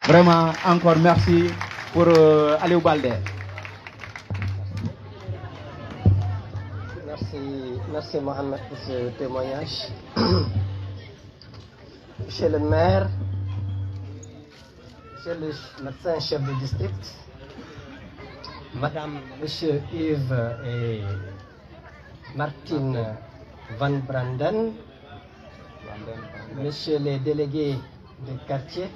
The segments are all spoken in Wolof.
Vraiment, encore merci pour Aliou Baldé. Merci Mohamed pour ce témoignage. Monsieur le maire, monsieur le médecin chef de district, madame, monsieur Yves et Martine Van Branden, messieurs les délégués du quartier,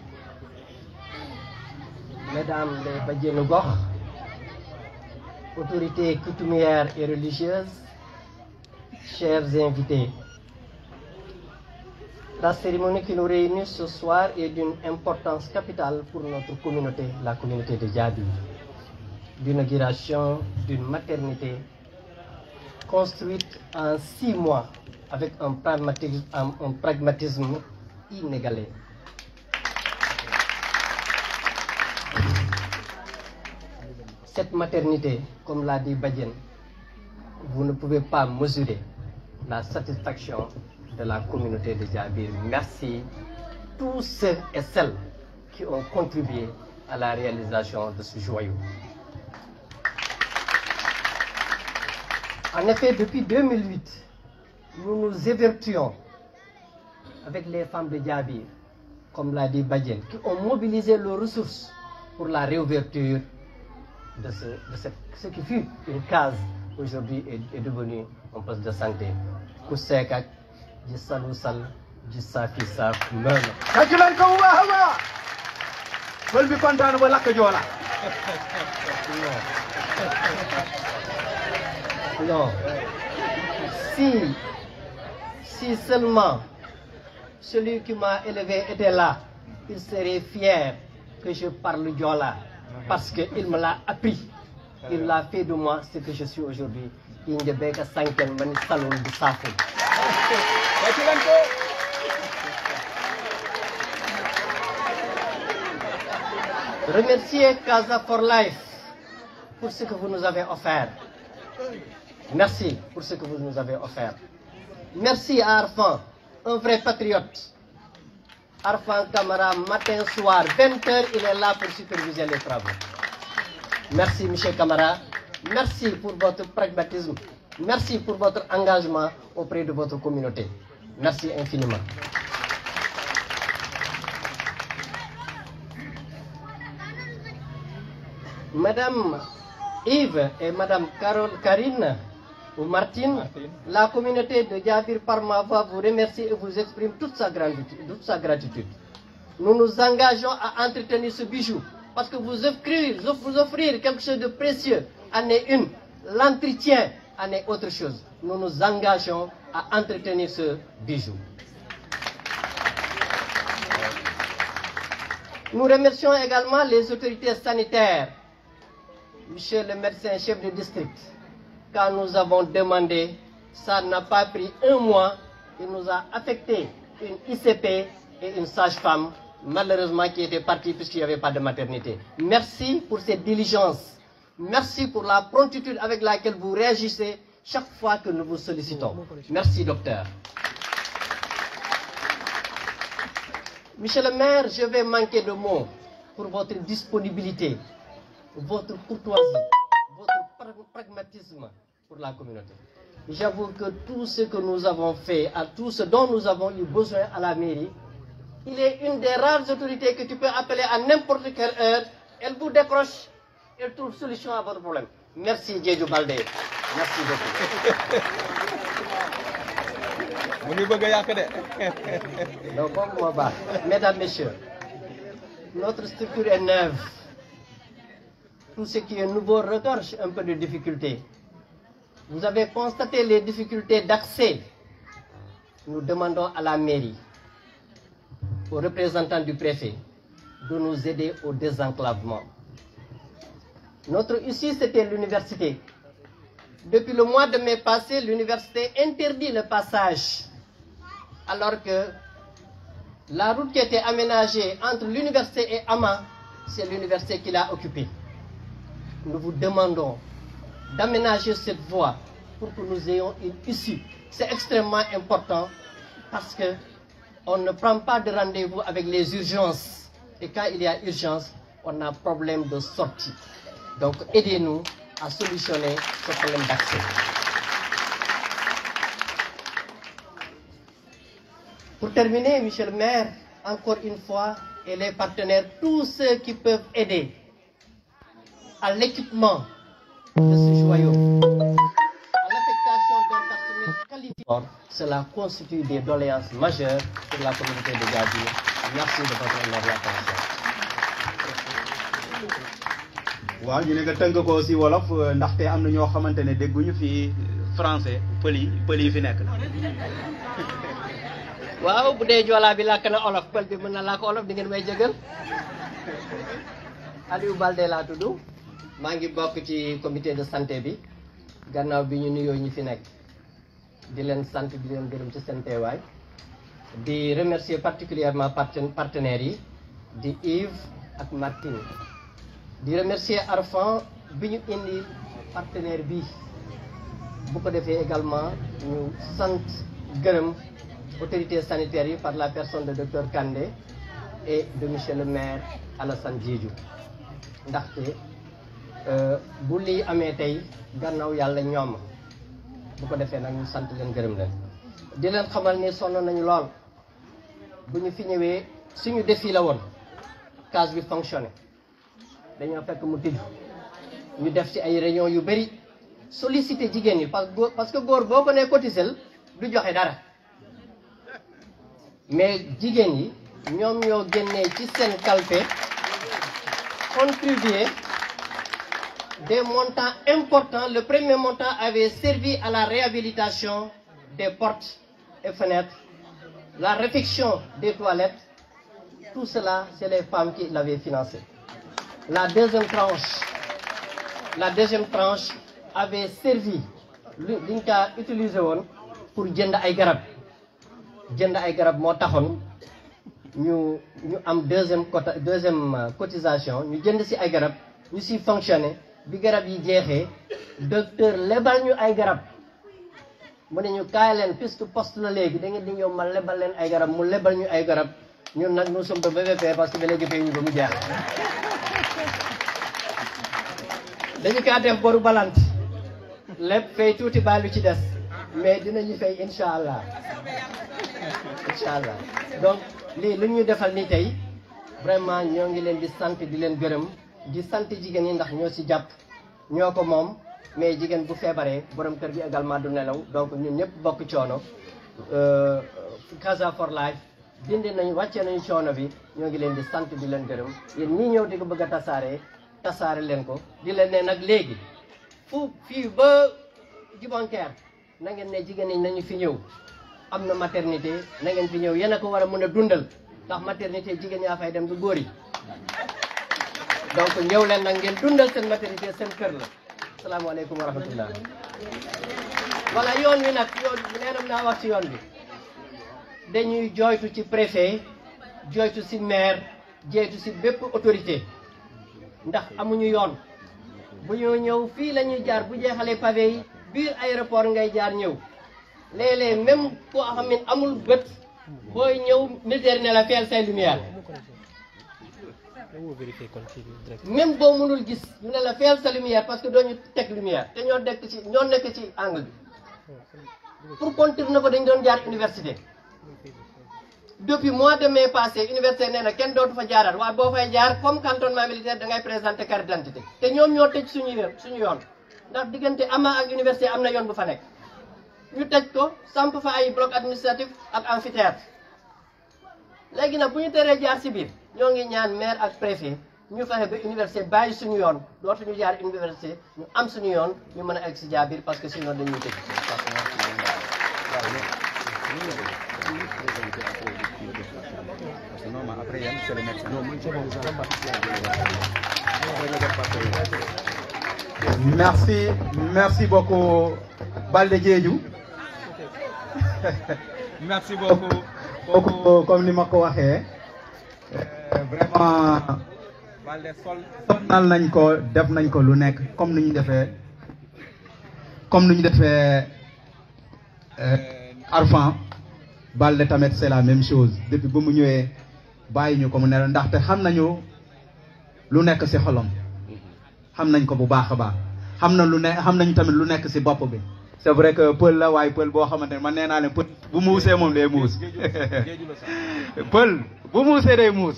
mesdames les Badienougor, autorités coutumières et religieuses, chers invités. La cérémonie qui nous réunit ce soir est d'une importance capitale pour notre communauté, la communauté de Djabir. L'inauguration d'une maternité construite en 6 mois avec un pragmatisme inégalé. Cette maternité, comme l'a dit Badien, vous ne pouvez pas mesurer la satisfaction de la communauté de Djabir. Merci tous ceux et celles qui ont contribué à la réalisation de ce joyau. En effet, depuis 2008, nous nous évertuons avec les femmes de Djabir, comme l'a dit Badien, qui ont mobilisé leurs ressources pour la réouverture de ce qui fut une case, aujourd'hui est devenu un poste de santé. Koussekak, du Salousal, du Safi Saf, même. Non. Si seulement celui qui m'a élevé était là, il serait fier que je parle Diola, parce qu'il me l'a appris. Il l'a fait de moi ce que je suis aujourd'hui. Remerciez Casa for Life pour ce que vous nous avez offert. Merci pour ce que vous nous avez offert. Merci à Arfan, un vrai patriote. Arfan Camara, matin, soir, 20h, il est là pour superviser les travaux. Merci, M. Camara. Merci pour votre pragmatisme. Merci pour votre engagement auprès de votre communauté. Merci infiniment. Madame Yves et Madame Karine ou Martine, la communauté de Djabir par ma voix vous remercie et vous exprime toute sa gratitude. Nous nous engageons à entretenir ce bijou parce que vous offrir quelque chose de précieux en est une, l'entretien en est autre chose. Nous nous engageons à entretenir ce bijou. Nous remercions également les autorités sanitaires, monsieur le médecin chef de district. Quand nous avons demandé, ça n'a pas pris 1 mois, il nous a affecté une ICP et une sage-femme, malheureusement qui était partie puisqu'il n'y avait pas de maternité. Merci pour cette diligence. Merci pour la promptitude avec laquelle vous réagissez chaque fois que nous vous sollicitons. Merci, docteur. Monsieur le maire, je vais manquer de mots pour votre disponibilité, votre courtoisie, votre pragmatisme pour la communauté. J'avoue que tout ce que nous avons fait, à tout ce dont nous avons eu besoin à la mairie, il est une des rares autorités que tu peux appeler à n'importe quelle heure. Elle vous décroche, elle trouve solution à votre problème. Merci Diédhiou Baldé. Merci beaucoup. Mesdames, Messieurs, notre structure est neuve. Tout ce qui est nouveau regorge un peu de difficultés. Vous avez constaté les difficultés d'accès. Nous demandons à la mairie, aux représentants du préfet, de nous aider au désenclavement. Notre issue, c'était l'université. Depuis le mois de mai passé, l'université interdit le passage, alors que la route qui était aménagée entre l'université et Ama, c'est l'université qui l'a occupée. Nous vous demandons d'aménager cette voie pour que nous ayons une issue. C'est extrêmement important parce qu'on ne prend pas de rendez-vous avec les urgences. Et quand il y a urgence, on a problème de sortie. Donc aidez-nous à solutionner ce problème d'accès. Pour terminer, monsieur le maire, encore une fois, et les partenaires, tous ceux qui peuvent aider à l'équipement de ce joyau, à l'affectation d'un personnel qualifié, cela constitue des doléances majeures pour la communauté de Gadir. Merci de votre aimable attention. waaw ñu ne nga tënk ko si wolof ndaxte am na ñoo xamante ne dégguñu fi français pël yi fi nekk. waaw bu dee joolaa bi làkk na olof pël bi mën na làkk olof di ngeen may jégal. Aliou Baldé laa tudd maa ngi bokk ci comité de santé bi gannaaw bi ñu nuyoo ñi fi nekk di leen sant di leen gërëm ci seen teewaay di remercier particulièrement partenaires yi di Yves ak Martine di remercier Arfan bi ñu indi partenaire bi bu ko defee également ñu sant gërëm autorités sanitaires yi par la personne de docteur Kandé et de monsieur le maire Alassane Diédhiou ndaxte bu lii amee tey gannaaw yàlla ñoom bu ko defee nag ñu sant leen gërëm leen di leen xamal ni sonn nañu lool bu ñu fi ñëwee suñu défi la woon case bi fonctionné dañoo fekk mu tëju ñu def ci ay réunion yu bëri sollicité jigéen ñi parce que góor boo ko nee cotisel du joxe dara mais jigéen yi ñoom ñoo génnee ci seen kalpe contribuer des montants importants. Le premier montant avait servi à la réhabilitation des portes et fenêtres, la réfection des toilettes. Tout cela, c'est les femmes qui l'avaient financé. La deuxième tranche avait servi, liñ ko utilisé woon pour jënd ay garab moo taxoon ñu am deuxième cotisation ñu jënd ci ay garab ñu ci fonctionné bi garab yi jeexee docteur lebal ñu ay garab mu ne ñu kaay leen puisque poste la léegi da ngeen di ñëw ma lebal leen ay garab mu lebal ñu ay garab ñun nag nous sommes de VVP parce que ba léegi fay ñu ko mu jeex dañu kaa def boru balante lépp fay tuuti baa lu ci des mais dinañu fay incha allah donc lii lu ñu defal ni tey vraiment ñoo ngi leen di sant di leen gërëm di sant jigéen ñi ndax ñoo ci jàpp ñoo ko moom mais jigéen bu feebaree borom kër gi également du nelaw donc ñun ñëpp bokk coono Casa for Life dindi nañu wàccee nañu coono bi ñoo ngi leen di sant di leen gërëm yéen ñii ñëw di ko bëgg a tasaare leen ko di leen ne nag léegi fii ba Djibanker na ngeen ne jigéen ñi nañu fi ñëw am na maternité na ngeen fi ñëw yéen a ko war a mën a dundal ndax maternité jigéen ñaa fay dem du góor yi donc ñëw leen nag ngeen dundal seen maternité seen kër la asalaamaaleykum wa rahmatullah voilà yoon wi nag neenam naa wax ci yoon bi dañuy jooytu ci préfet jooytu ci maire jooytu ci bépp autorité ndax amuñu yoon bu ñu ñëw fii la ñuy jaar bu jeexalee pavé yi biir aéroport ngay jaar ñëw léeg-léeg même koo xam ne amul bët booy ñëw militaire ne la feel say lumière même boo mënul gis ñu ne la feel sa lumière parce que doo ñu teg lumière te ñoo nekk ci angle bi pour contourner ko dañ doon jaar université depuis mois de mai passé université nee na kenn dootu fa jaaraat waaye boo fay jaar comme cantonnement militaire da ngay présenter carte d'identité te ñoom ñoo tëj suñu yoon ndax diggante Ama ak université am na yoon bu fa nekk ñu tëj ko samp fa ay bloc administratif ak amphithéâtre léegi nag bu ñu teree jaar si biir ñoo ngi ñaan maire ak préfet ñu fexe ba université bàyyi suñu yoon dootuñu jaar université ñu am suñu yoon ñu mën a egg si jaar biir parce que sinon dañuy tëj. Merci beaucoup Baldé Diédhiou. Merci beaucoup comme ni ma ko waxee vraiment Baldé sonnal nañ ko def nañ ko lu nekk comme ni ñu defee Arfan Baldé tamit c'est la même chose depuis ba mu ñëwee bàyyi ñu ko mu ne ndaxte xam nañu lu nekk ci xolom xam nañ ko bu baax a baax xam nañu tamit lu nekk ci bopp bi. c'est vrai que pël la waaye pël boo xamante ne man nee naa leen pël bu muusee moom day muus pël bu muusee day muus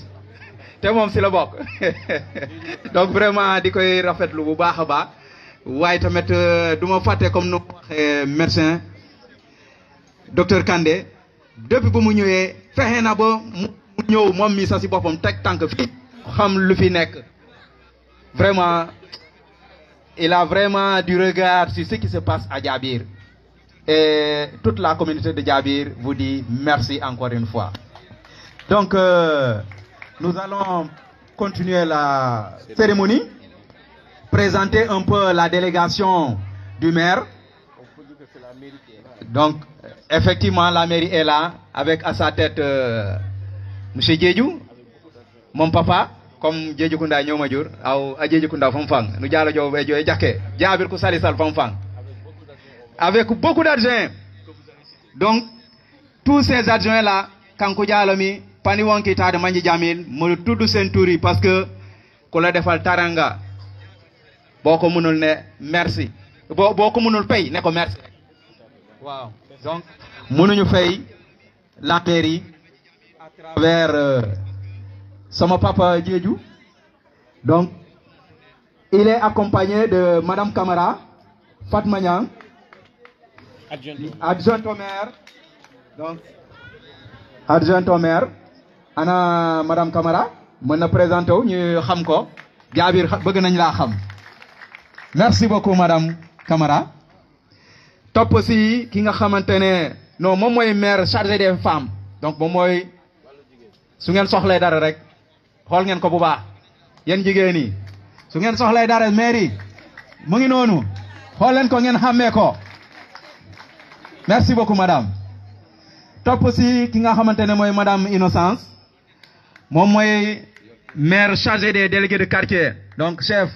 te moom ci la bokk donc vraiment di koy rafetlu bu baax a baax waaye tamit du ma fàtte comme nu waxee médecin docteur Kandé depuis bu mu ñëwee fexe na ba mu ñëw moom mi sax ci boppam teg tànk fii xam lu fi nekk vraiment. Il a vraiment du regard sur ce qui se passe à Djabir. Et toute la communauté de Djabir vous dit merci encore une fois. Donc, nous allons continuer la cérémonie, présenter un peu la délégation du maire. Donc, effectivement, la mairie est là, avec à sa tête M. Djedjou, mon papa. Comme Djedjou Kounda ñoo ma jur aw a Djedjou Kounda fam fang nu jaalo jow be joy jakke Djabir ku sali sal fam fang avec beaucoup d'adjoints. Donc tous ces adjoints là kanko jaalo mi pani wonki taade manji jamil mo tuddu sen touri parce que ko la defal taranga boko mënul ne merci boko mënul pay ne ko merci. Waaw donc mënuñu fay la mairie à travers sama papa Djedjou. Donc, il est accompagné de Madame Camara, Fatma Niang, adjointe au maire. Donc, adjointe au maire, ana Madame Camara, mën na présenté wu ñu xam ko. Djabir bëgg nañ laa xam. Merci beaucoup Madame Camara. Topp aussi ki nga xamante ne non moom mooy maire chargé des femmes. Donc moom mooy su ngeen soxlee dara rek. xool ngeen ko bu baax yéen jigéen ñi su ngeen soxlay dara mairie mu ngi noonu xool leen ko ngeen xàmmee ko merci beaucoup madame. topp si ki nga xamante ne mooy madame Innocence moom mooy maire chargé des délégués de quartier. Donc chef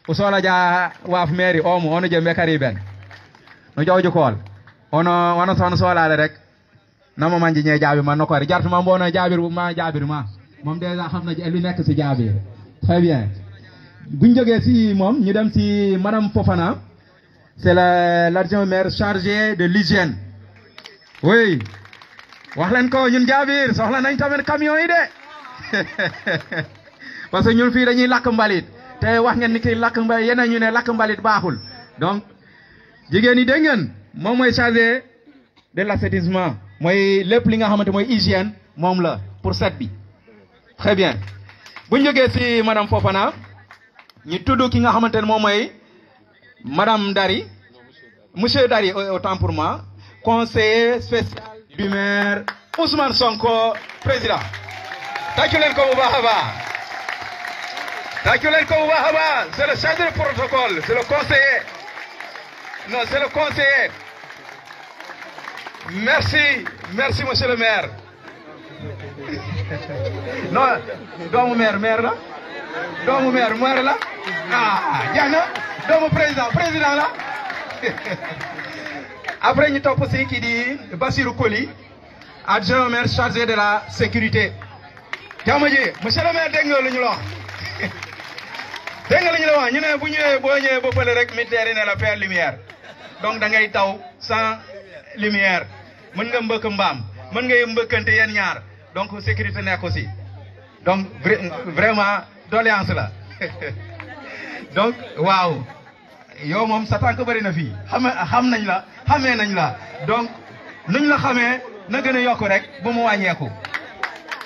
usola ja waaf mairie omo ono je mbekari ben no jawju kool ono son solale rek nama manji ñe jaabi man nokori jartuma mbono jaabir ma jaabir ma moom déjà xam na lu nekk ci Djabir. Très bien buñ jógee ci moom ñu dem ci madame Fofana c'est l'adjoint maire chargé de l'hygiène. Oui wax leen ko ñun Djabir soxla nañ tamit camion yi de parce que ñun fii dañuy lakk mbalit te wax ngeen ni ki lakk mbalit yeneen ñu ne lakk mbalit baaxul. Donc jigéen ñi dégg ngeen moom mooy chargé de l'assainissement mooy lépp li nga xamante mooy hygiène moom la pour set bi. Très bien bu ñu jógee ci madame Fofana ñu tudd ki nga xamante ne moom mooy madame Dari monsieur Dari autant pour moi conseiller spécial du maire Ousmane Sonko président. tàccu leen ko bu baax a baax tàccu leen ko bu baax a baax c'est le chargé de protocole c'est le conseiller non c'est le conseiller. Merci monsieur le maire. Non doomu maire la doomu maire la ah jaana doomu président la après ñu topp ci kii di Bassirou Koli adjoint au maire chargé de la sécurité. jàmm ji monsieur le maire dégg nga lu ñu la wax dégg nga lu ñu la wax ñu ne bu ñëwee boo ñëwee ba fële rek militaire yi ne la faire lumière donc da ngay taw sans lumière mën nga mbëkk mbaam mën ngay mbëkkante yeen ñaar. Donc sécurité nekk aussi donc vraiment doléance la donc waaw yow moom sa tànk bëri na fii xam nañ la xamee nañ la donc nuñ la xamee na gën a yokk rek bu mu wàññeeku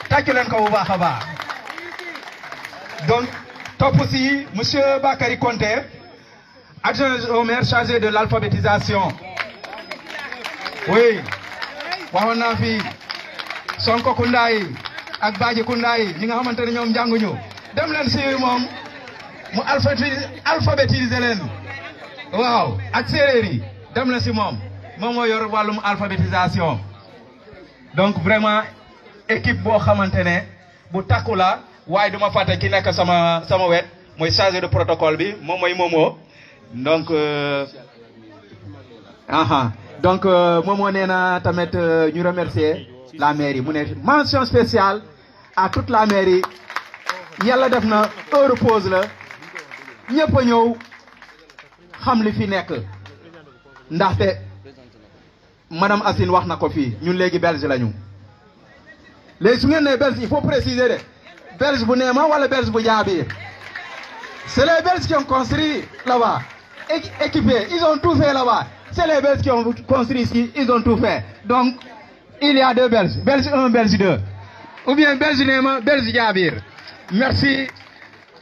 tàccu leen ko bu baax a baax. Donc topp si monsieur Bakary Konté adjoint au maire chargé de l'alphabétisation. Oui waxoon naa fi Sonko Kounda yi ak Badji Kounda yi ñi nga xamante ne ñoom jànguñu dem leen si moom mu alphabétiser leen waaw ak séeréer yi dem leen si moom moo yor wàllum alphabétisation. Donc vraiment équipe boo xamante ne bu takku la waaye duma fàtte ki nekk sama wet mooy chargé de protocole bi moom mooy Momo. Donc donc Momo nee na tamit ñu remercier la mairie mu ne mention spéciale à toute la mairie yàlla def na heure pause la ñëpp a ñëw xam li fi nekk ndaxte madame Assine wax na ko fii ñun léegi belge lañu léegi su ngeen nee belge il faut préciser de belge bu Néma wala belge bu Diabir c'est les belges qui ont construit là-bas équipés ils ont tout fait là-bas c'est les belges qui ont construit ici ils ont tout fait donc il y a deux belges belge 1 belge 2 ou bien belge Néma belge Diabir. Merci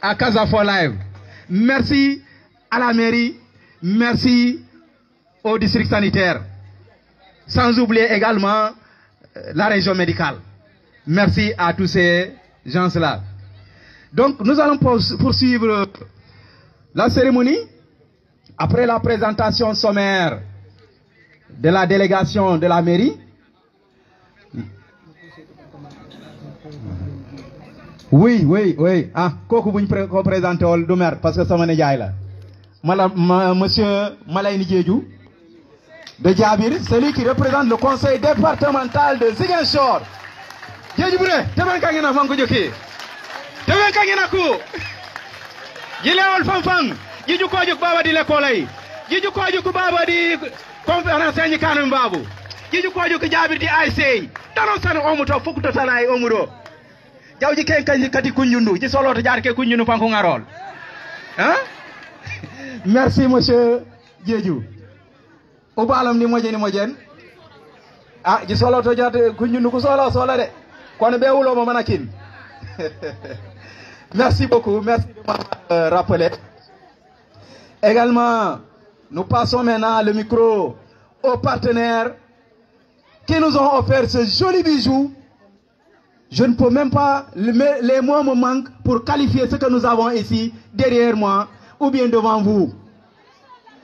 à Casa for Life merci à la mairie merci au district sanitaire sans oublier également la région médicale. Merci à tous ces gens-là. Donc, nous allons poursuivre la cérémonie. Après la présentation sommaire de la délégation de la mairie. Oui. Ah, kooku buñ ko présenté wol du mer parce que sama nijaay la. Monsieur Malayni Diédhiou de Diabir, celui qui représente le conseil départemental de Ziguinchor. Diédhiou bu ne temen ka ngena fanko joki temen ka ngena ko jilewol fanfan jiju ko juk baba di l'école jiju ko juk baba di conférence ni kanum babu jiju ko juk Diabir di AIC tano san omu to fukto tanay omu do jawji ken kanji kati kunjundu ji solo to jaar ke kunjundu fanko ngarol hein. Merci monsieur Diédhiou o baalam ni mojen ah ji solo to jate kunjundu ko solo de kono be wulo mo manakin. Merci beaucoup merci de m'avoir rappelé. Également nous passons maintenant le micro aux partenaires qui nous ont offert ce joli bijou. Je ne peux même pas les mots me manquent pour qualifier ce que nous avons ici derrière moi ou bien devant vous.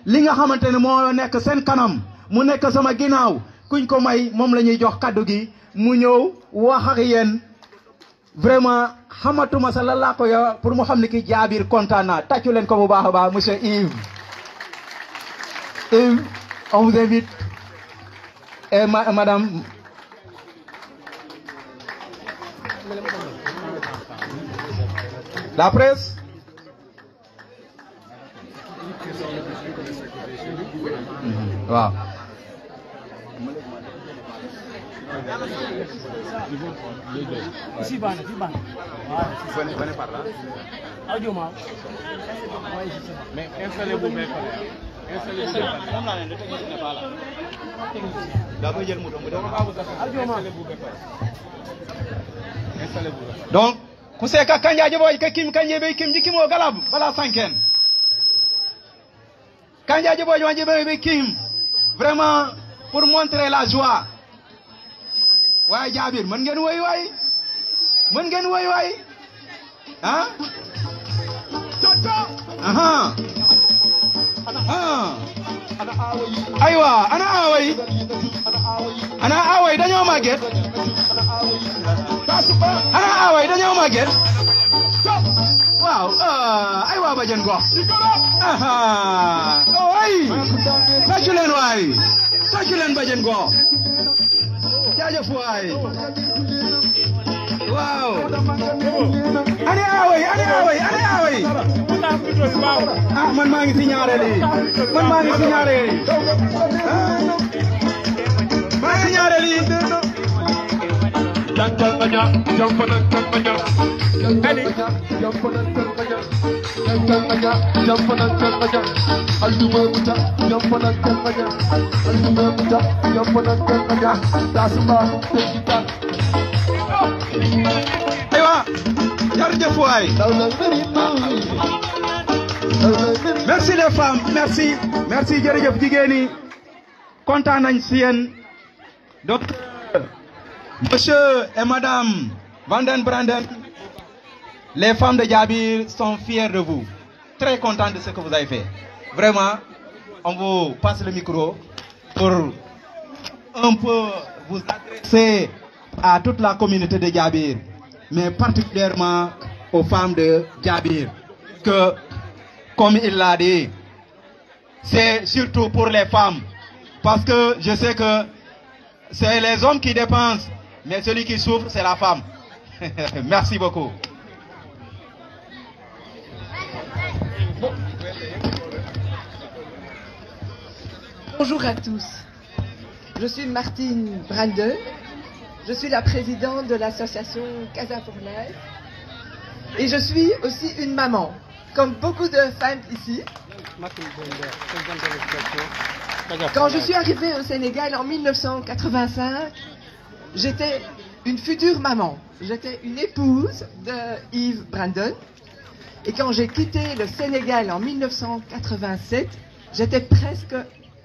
Li nga xamantene mo nek sen kanam mu nek sama ginaaw kuñ ko may mom lañuy jox cadeau gi mu ñew wax ak yeen vraiment xamatuma sa la ko ya pour mu xamni ki Diabir contana taccu len ko bu baaxa baax monsieur Yves on vous invite et madame la presse. Wow. Ici ban. Venez par là. Mais installez-vous bien. Donc, kuseka kanja boy ke kim kanje be kim jikimo galab bala sanken. Kanja boy wanje be kim. Vraiment pour montrer la joie. Waay Diabir mën ngeen woy waay ah aha aywa ana away dañoo màgget waaw aywa bajen gox aha way tàccu leen bajen gox jaajëf waay waaw ani away ah man maa ngi si ñaareel yi aywa jërëjëf waay merci les femmes merci jërëjëf jigéen ñi kontaan nañ si yéen donc monsieur et madame Van den Branden, les femmes de Diabir sont fières de vous, très contentes de ce que vous avez fait. Vraiment, on vous passe le micro pour un peu vous adresser à toute la communauté de Diabir, mais particulièrement aux femmes de Diabir, que, comme il l'a dit, c'est surtout pour les femmes, parce que je sais que c'est les hommes qui dépensent, mais celui qui souffre, c'est la femme. Merci beaucoup. Bonjour à tous. Je suis Martine Brandel. Je suis la présidente de l'association Casa for Life. Et je suis aussi une maman, comme beaucoup de femmes ici. Quand je suis arrivée au Sénégal en 1985, j'étais une future maman. J'étais une épouse de Yves Brandon. Et quand j'ai quitté le Sénégal en 1987, j'étais presque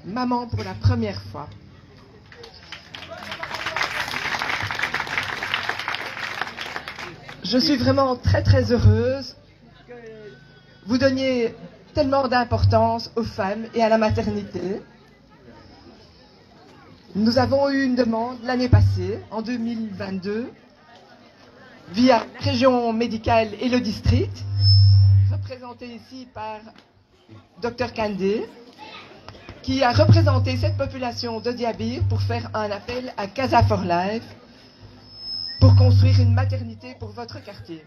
maman pour la première fois. Je suis vraiment très très heureuse que vous donniez tellement d'importance aux femmes et à la maternité. Nous avons eu une demande l'année passée, en 2022, via la région médicale et le district, représenté ici par Dr Kandé, qui a représenté cette population de Diabir pour faire un appel à Casa for Life pour construire une maternité pour votre quartier.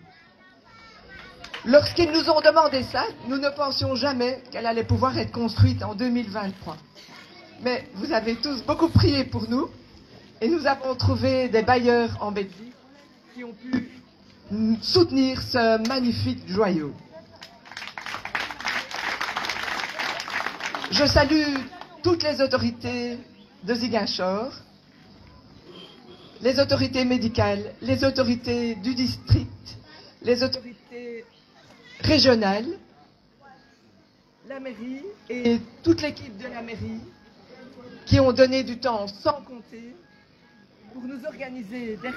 Lorsqu'ils nous ont demandé ça, nous ne pensions jamais qu'elle allait pouvoir être construite en 2023. Mais vous avez tous beaucoup prié pour nous et nous avons trouvé des bailleurs en Belgique qui ont pu soutenir ce magnifique joyau. Je salue toutes les autorités de Ziguinchor, les autorités médicales, les autorités du district, les autorités régionales, la mairie et toute l'équipe de la mairie qui ont donné du temps sans compter pour nous organiser des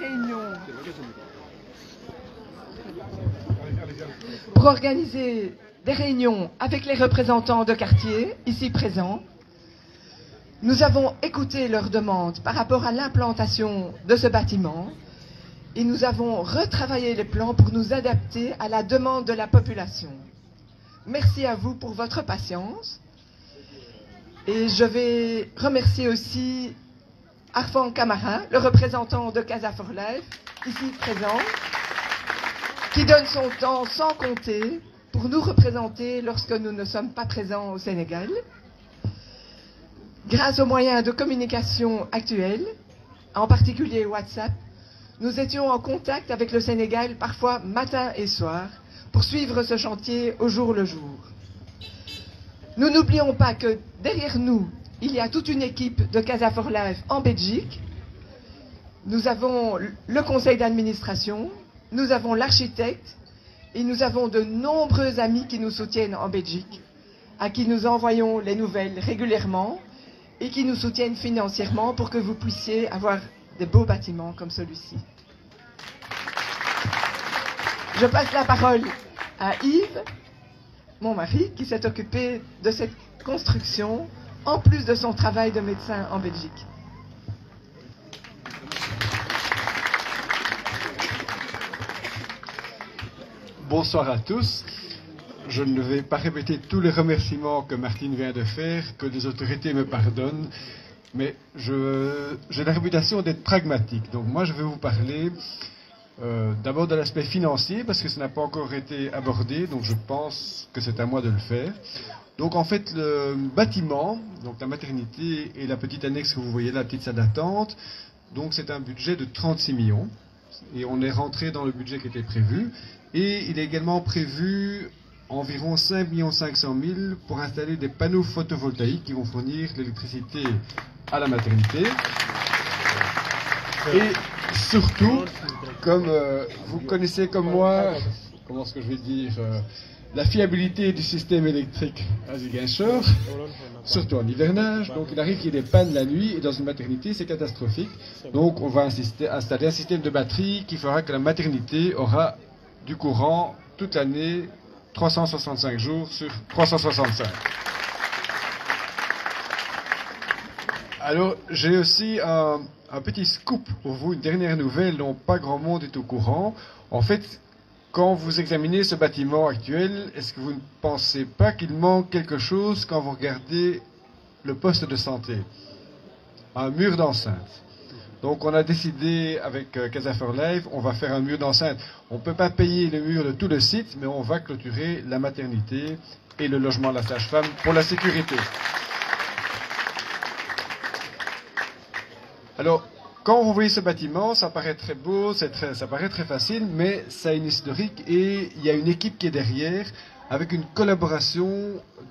réunions, avec les représentants de quartier ici présents. Nous avons écouté leurs demandes par rapport à l'implantation de ce bâtiment et nous avons retravaillé les plans pour nous adapter à la demande de la population. Merci à vous pour votre patience. Et je vais remercier aussi Arfan Camara, le représentant de Casa for Life, ici présent, qui donne son temps sans compter pour nous représenter lorsque nous ne sommes pas présents au Sénégal. Grâce aux moyens de communication actuels, en particulier WhatsApp, nous étions en contact avec le Sénégal parfois matin et soir pour suivre ce chantier au jour le jour. Nous n'oublions pas que derrière nous, il y a toute une équipe de Casa for Life en Belgique. Nous avons le conseil d'administration, nous avons l'architecte et nous avons de nombreux amis qui nous soutiennent en Belgique, à qui nous envoyons les nouvelles régulièrement et qui nous soutiennent financièrement pour que vous puissiez avoir des beaux bâtiments comme celui-ci. Je passe la parole à Yves, mon mari, qui s'est occupé de cette construction, en plus de son travail de médecin en Belgique. Bonsoir à tous. Je ne vais pas répéter tous les remerciements que Martine vient de faire, que les autorités me pardonnent, mais j'ai la réputation d'être pragmatique. Donc moi, je vais vous parler d'abord de l'aspect financier, parce que ça n'a pas encore été abordé, donc je pense que c'est à moi de le faire. Donc en fait, le bâtiment, donc la maternité et la petite annexe que vous voyez là, la petite salle d'attente, donc c'est un budget de 36 millions, et on est rentré dans le budget qui était prévu, et il est également prévu environ 5 500 000 pour installer des panneaux photovoltaïques qui vont fournir l'électricité à la maternité. Et surtout, comme vous connaissez comme moi, comment est-ce que je vais dire, la fiabilité du système électrique à Ziguinchor, surtout en hivernage, donc il arrive qu'il y ait des pannes la nuit, et dans une maternité c'est catastrophique. Donc on va installer un système de batterie qui fera que la maternité aura du courant toute l'année, 365 jours sur 365. Alors, j'ai aussi un petit scoop pour vous, une dernière nouvelle dont pas grand monde est au courant. En fait, quand vous examinez ce bâtiment actuel, est-ce que vous ne pensez pas qu'il manque quelque chose quand vous regardez le poste de santé? Un mur d'enceinte. Donc on a décidé avec Casa for Life, on va faire un mur d'enceinte. On ne peut pas payer le mur de tout le site, mais on va clôturer la maternité et le logement de la sage-femme pour la sécurité. Alors, quand vous voyez ce bâtiment, ça paraît très beau, ça paraît très facile, mais ça a une historique et il y a une équipe qui est derrière avec une collaboration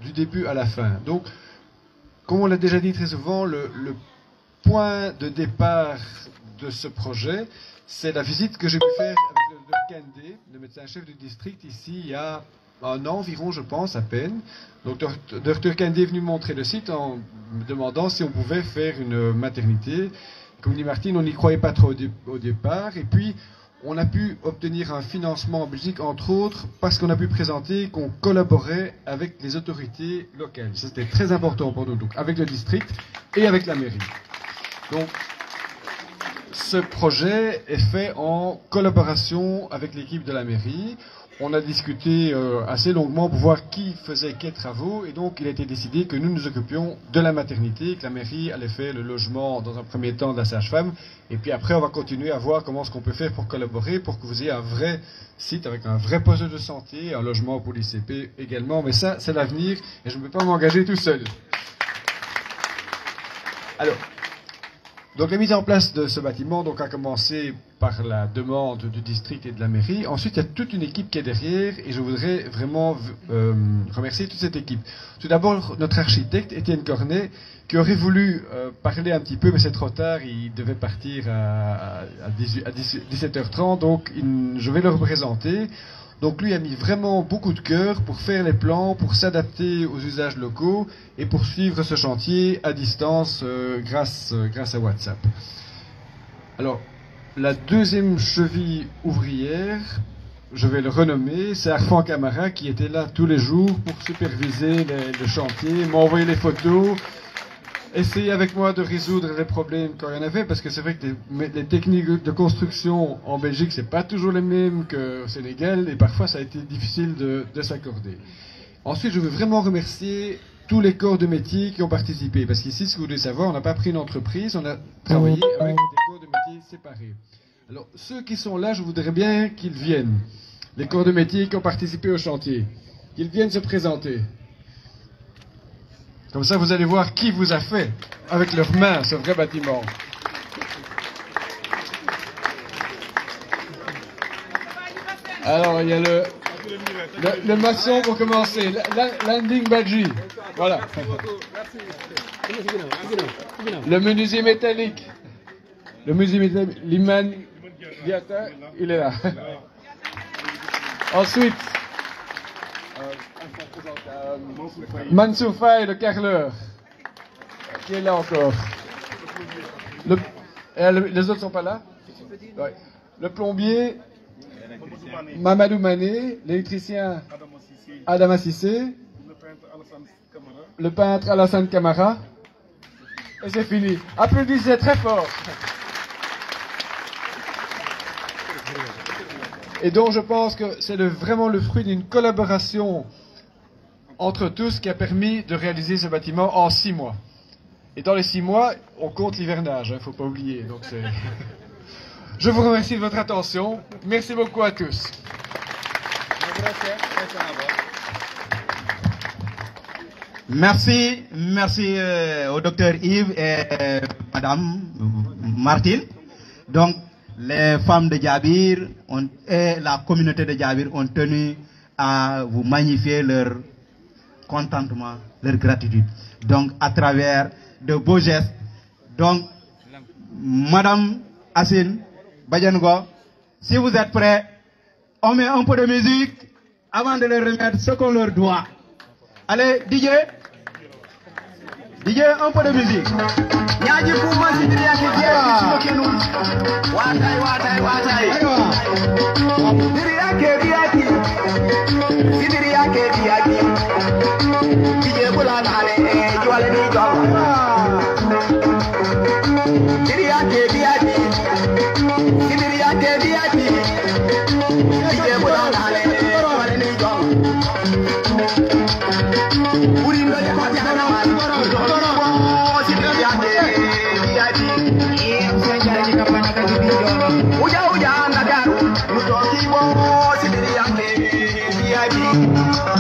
du début à la fin. Donc, comme on l'a déjà dit très souvent, le point de départ de ce projet, c'est la visite que j'ai pu faire avec le docteur Kandé, le médecin-chef du district, ici il y a un an environ, je pense, à peine. Donc, le docteur Kandé est venu montrer le site en me demandant si on pouvait faire une maternité. Comme dit Martine, on n'y croyait pas trop au départ. Et puis, on a pu obtenir un financement en Belgique, entre autres, parce qu'on a pu présenter qu'on collaborait avec les autorités locales. Ça, c'était très important pour nous, donc avec le district et avec la mairie. Donc, ce projet est fait en collaboration avec l'équipe de la mairie. On a discuté assez longuement pour voir qui faisait quels travaux et donc il a été décidé que nous nous occupions de la maternité, que la mairie allait faire le logement dans un premier temps de la sage-femme et puis après on va continuer à voir comment ce qu'on peut faire pour collaborer pour que vous ayez un vrai site avec un vrai poste de santé, un logement pour l'ICP également, mais ça c'est l'avenir et je ne peux pas m'engager tout seul. Alors, donc la mise en place de ce bâtiment donc, a commencé par la demande du district et de la mairie. Ensuite, il y a toute une équipe qui est derrière et je voudrais vraiment remercier toute cette équipe. Tout d'abord, notre architecte, Étienne Cornet, qui aurait voulu parler un petit peu, mais c'est trop tard, il devait partir à 17h30, donc je vais le représenter. Donc lui a mis vraiment beaucoup de cœur pour faire les plans, pour s'adapter aux usages locaux et pour suivre ce chantier à distance grâce à WhatsApp. Alors, la deuxième cheville ouvrière, je vais le renommer, c'est Arfan Camara qui était là tous les jours pour superviser le chantier, m'envoyer les photos, essayer avec moi de résoudre les problèmes quand il y en avait, parce que c'est vrai que les techniques de construction en Belgique, c'est pas toujours les mêmes qu'au Sénégal, et parfois ça a été difficile de s'accorder. Ensuite, je veux vraiment remercier tous les corps de métier qui ont participé, parce qu'ici, ce que vous devez savoir, on n'a pas pris une entreprise, on a travaillé avec des corps de métier séparés. Alors, ceux qui sont là, je voudrais bien qu'ils viennent, les corps de métier qui ont participé au chantier, qu'ils viennent se présenter. Comme ça, vous allez voir qui vous a fait, avec leurs mains, ce vrai bâtiment. Alors, il y a le maçon pour commencer, Landing Badji. Voilà. Le menuisier métallique. Le menuisier métallique, Liman Diata, il est là. Ensuite, Mansour Faye, le carreleur, qui est là encore. Les autres sont pas là? Ouais. Le plombier, Mamadou Mané, l'électricien Adama Sissé, le peintre Alassane Camara, et c'est fini. Applaudissez très fort. Et donc je pense que c'est vraiment le fruit d'une collaboration entre tous qui a permis de réaliser ce bâtiment en 6 mois. Et dans les 6 mois, on compte l'hivernage, il ne faut pas oublier. Donc je vous remercie de votre attention. Merci beaucoup à tous. Merci au docteur Yves et madame Martine. Donc, les femmes de Djabir et la communauté de Djabir ont tenu à vous magnifier leur contentement, leur gratitude. Donc, à travers de beaux gestes. Donc, madame Assine Badjango, si vous êtes prêts, on met un peu de musique avant de leur remettre ce qu'on leur doit. Allez, DJ, un peu de musique.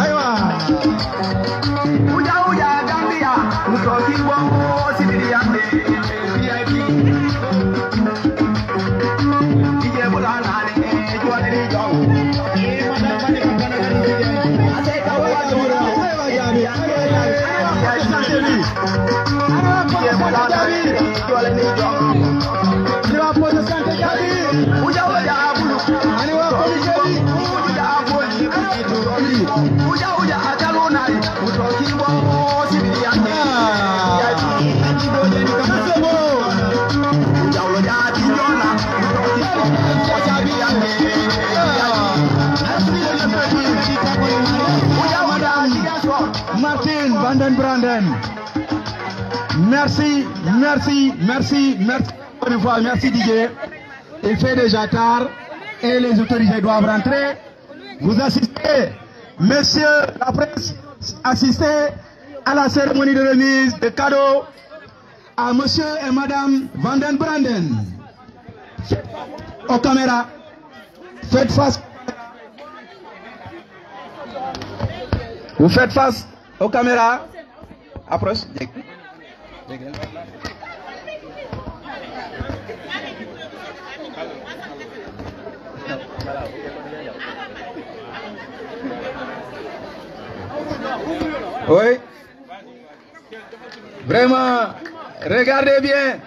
aywa uja uja Gambia mutoki bongo sibiri yande VIP DJ bulana ne jwale ni jom aseka wa jora aywa jabi DJ bulana ne jwale ni jom ni wa poto sante jabi uja uja bulu ani wa ko jabi uja bolu uja uja akaluna mutoki bongo sibiri yande Martin van den Branden. Merci, merci, merci, merci. Encore une fois, merci Didier. Il fait déjà tard et les autorités doivent rentrer. Vous assistez, messieurs la presse, assistez à la cérémonie de remise de cadeaux à monsieur et madame van den Branden. Aux caméras, faites face. Vous faites face aux caméras. Approche. Oui. Vraiment, regardez bien.